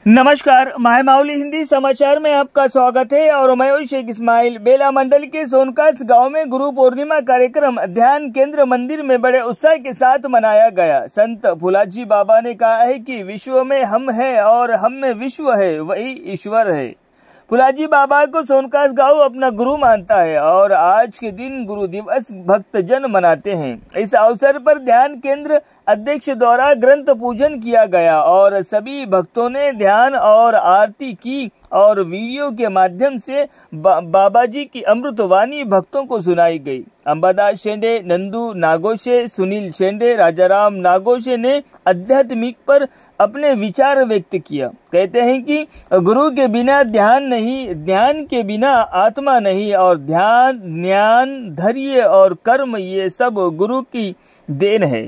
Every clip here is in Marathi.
नमस्कार, माय माउली हिंदी समाचार में आपका स्वागत है और मैं शेख इस्माइल। बेला मंडल के सोनकास गांव में गुरु पूर्णिमा कार्यक्रम ध्यान केंद्र मंदिर में बड़े उत्साह के साथ मनाया गया। संत फुलाजी बाबा ने कहा है कि विश्व में हम हैं और हम में विश्व है, वही ईश्वर है। फुलाजी बाबा को सोनकास गांव अपना गुरु मानता है और आज के दिन गुरु दिवस भक्तजन मनाते हैं। इस अवसर पर ध्यान केंद्र अध्यक्ष द्वारा ग्रंथ पूजन किया गया और सभी भक्तों ने ध्यान और आरती की और वीडियो के माध्यम से बाबा जी की अमृतवाणी भक्तों को सुनाई गई। अंबादास शेंडे, नंदू नागोशे, सुनील शेंडे, राजाराम नागोशे ने आध्यात्मिक पर अपने विचार व्यक्त किया। कहते हैं कि गुरु के बिना ध्यान नहीं, ध्यान के बिना आत्मा नहीं और ध्यान, ज्ञान, धैर्य और कर्म ये सब गुरु की देन है।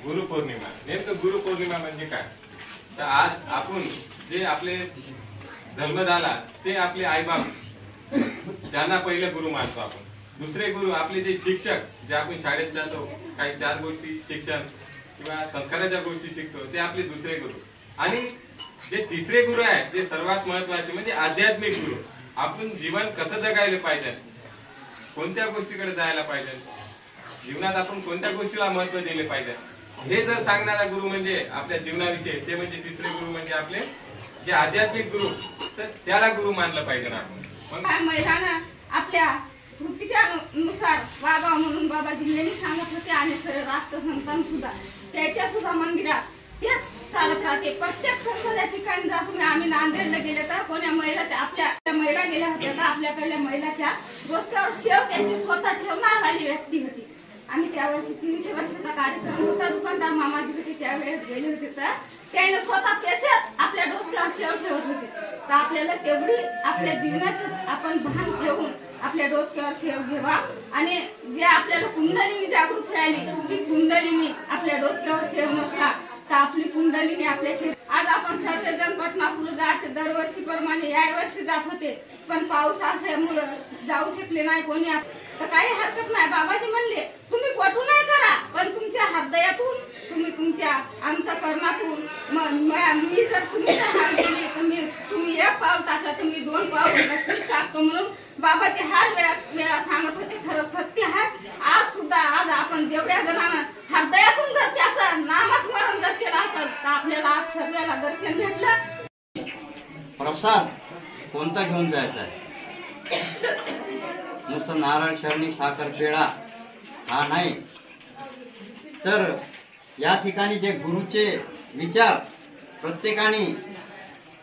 गुरु पौर्णिमा नेमकं गुरु पौर्णिमा म्हणजे काय तर आज आपण जे आपले जन्म झाला ते आपले आई बाप त्यांना पहिले गुरु मानतो आपण। दुसरे गुरु आपले जे शिक्षक जे आपण शाळेत जातो काही चार गोष्टी शिक्षण किंवा संस्काराच्या गोष्टी शिकतो ते आपले दुसरे गुरु। आणि जे तिसरे गुरु आहे जे सर्वात महत्त्वाचे म्हणजे आध्यात्मिक गुरु। आपण जीवन कसं जगायला पाहिजे, कोणत्या गोष्टीकडे जायला पाहिजे, जीवनात आपण कोणत्या गोष्टीला महत्त्व दिले पाहिजे हे जर सांगणारा गुरु म्हणजे आपल्या जीवनाविषयी ते म्हणजे तिसरे गुरु म्हणजे आपले जे आध्यात्मिक गुरु, तर त्याला गुरु मानलं पाहिजे ना आपण। मग महिलांना आपल्या वृत्तीच्या नुसार वागावं म्हणून बाबाजींनी सांगितलं ते आणि राष्ट्रसंतान सुद्धा त्याच्या सुद्धा मंदिरात तेच चालत राहते। प्रत्येक संस्थेच्या ठिकाणी जर तुम्ही आम्ही नांदेडला गेले तर कोण्या महिलाच्या आपल्या महिला गेल्या होत्या तर आपल्याकडल्या महिलाच्या डोक्यावर शेव त्यांची स्वतः ठेवणारी व्यक्ती होती। आम्ही त्यावेळेस 300 वर्षाचा कार्यक्रम होता, दुकानदार मामाजी होते त्यावेळेस गेले होते तर त्याने स्वतः पैसे आपल्या डोक्यावर शेव ठेवत होते। तर आपल्याला तेवढी आपल्या जीवनाचं आपण भान ठेवून आपल्या डोक्यावर शेव घ्यावा आणि जे आपल्याला कुंडलिनी जागृत राहिली की कुंडलिनी आपल्या डोक्यावर शेव नसला तर आपली कुंडलिनी आपल्या आज आपण सर्वजण पटनापूर जायचे दरवर्षी दरवर्षीप्रमाणे या वर्षी जात होते, पण पाऊस असल्यामुळं जाऊ शकले नाही कोणी. तर काही हरकत नाही. बाबाजी म्हणले तुम्ही कोठून नाही करा, पण तुमच्या हृदयातून, तुम्ही तुमच्या अंतकरणातून. मी जर तुम्ही हार केली तर तुम्ही एक पाव टाकला तर मी 2 पाव नक्कीच टाकतो म्हणून बाबाजी हर वेळा सांगत होते. खरं सत्य आहे. आज सुद्धा आज आपण जेवढ्या जणांना हृदयातून जर त्याचं नामस्मरण जर केलं असेल तर आपल्याला आज सर्वांना दर्शन भेटलं. प्रसाद कोणता घेऊन जायचा आहे? नुसतं नारळ, शरणी, साखर, पेढा हा नाही, तर या ठिकाणी जे गुरुचे विचार प्रत्येकाने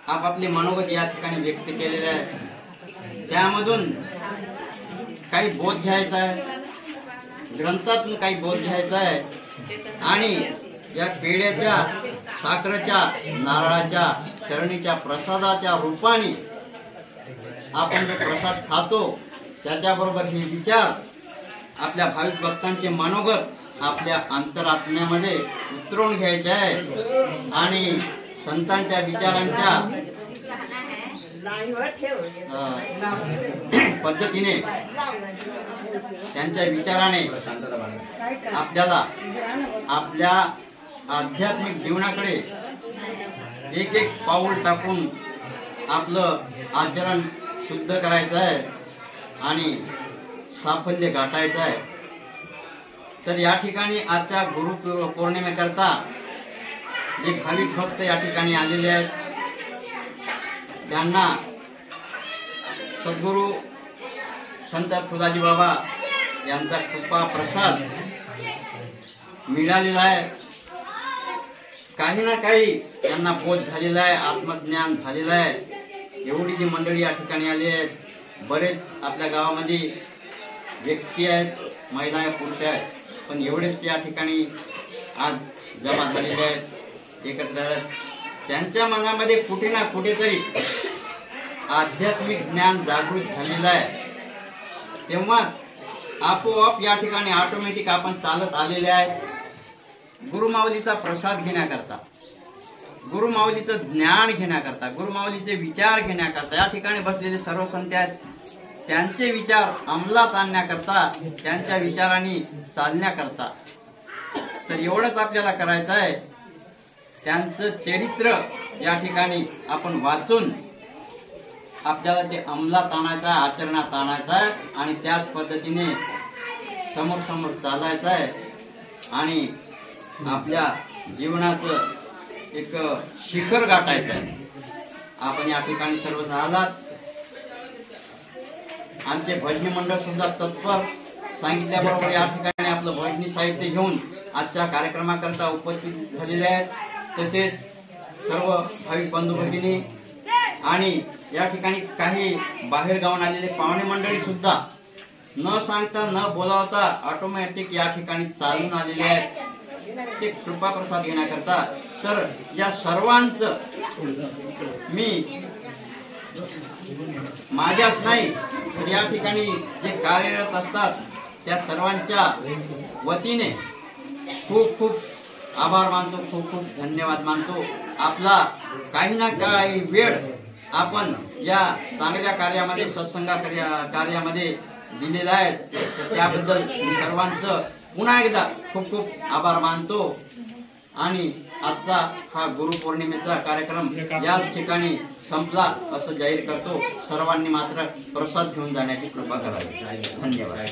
आपापले मनोगत या ठिकाणी व्यक्त केलेले आहे, त्यामधून काही बोध घ्यायचा आहे, ग्रंथातून काही बोध घ्यायचा आहे आणि या पेढ्याच्या, साखरेच्या, नारळाच्या, शरणीच्या प्रसादाच्या रूपाने आपण जो प्रसाद खातो त्याच्याबरोबर हे विचार आपल्या भाविक भक्तांचे मनोगत आपल्या अंतरात्म्यामध्ये उतरवून घ्यायचे आहे आणि संतांच्या विचारांच्या पद्धतीने, त्यांच्या विचाराने आपल्याला आपल्या आध्यात्मिक जीवनाकडे एक एक पाऊल टाकून आपलं आचरण शुद्ध करायचं आहे आणि साफल्य गाठायचं आहे. तर या ठिकाणी आजच्या गुरु पौर्णिमेकरता जे भाविक भक्त या ठिकाणी आलेले आहेत त्यांना सद्गुरू संत फुलाजी बाबा यांचा कृपा प्रसाद मिळालेला आहे. काही ना काही त्यांना बोध झालेला आहे, आत्मज्ञान झालेलं आहे. एवढी जी मंडळी या ठिकाणी आली आहेत, बरेच आपल्या गावामध्ये व्यक्ती आहेत, महिला आहेत, पुरुष आहेत, पण एवढेच या ठिकाणी आज जमा झालेले आहेत, एकत्र आहेत. त्यांच्या मनामध्ये कुठे ना कुठेतरी आध्यात्मिक ज्ञान जागृत झालेलं आहे. तेव्हाच आपोआप या ठिकाणी ऑटोमॅटिक आपण चालत आलेले आहेत. गुरुमाऊलीचा प्रसाद घेण्याकरता, गुरुमाऊलीचं ज्ञान घेण्याकरता, गुरुमाऊलीचे विचार घेण्याकरता या ठिकाणी बसलेले सर्व संत आहेत. त्यांचे विचार अंमलात आणण्याकरता, त्यांच्या विचारांनी चालण्याकरता. तर एवढंच आपल्याला करायचं आहे. त्यांचं चरित्र या ठिकाणी आपण वाचून आपल्याला ते अंमलात आणायचं आहे, आचरणात आणायचं आहे आणि त्याच पद्धतीने समोर समोर चालायचं आहे आणि आपल्या जीवनाचं एक शिखर गाठायचं आहे. आपण या ठिकाणी सर्व झालात. आमचे भजनी मंडळ सुद्धा तत्पर सांगितल्याबरोबर या ठिकाणी आपलं भजनी साहित्य घेऊन आजच्या कार्यक्रमाकरता उपस्थित झालेले आहेत. तसेच सर्व भाविक बंधू भगिनी आणि या ठिकाणी काही बाहेर गावून आलेले पाहुणे मंडळी सुद्धा न सांगता न बोलावता ऑटोमॅटिक या ठिकाणी चालून आलेले आहेत ते कृपा प्रसाद घेण्याकरता. तर या सर्वांचं मी माझ्याच नाही तर या ठिकाणी जे कार्यरत असतात त्या सर्वांच्या वतीने खूप खूप आभार मानतो, खूप खूप धन्यवाद मानतो. आपला काही ना काही वेळ आपण या चांगल्या कार्यामध्ये, सत्संग कार्यामध्ये दिलेला आहे. त्याबद्दल मी सर्वांचं पुन्हा एकदा खूप खूप आभार मानतो आणि आजचा हा गुरुपौर्णिमेचा कार्यक्रम याच ठिकाणी संपला असं जाहीर करतो. सर्वांनी मात्र प्रसाद घेऊन जाण्याची कृपा करावी. धन्यवाद.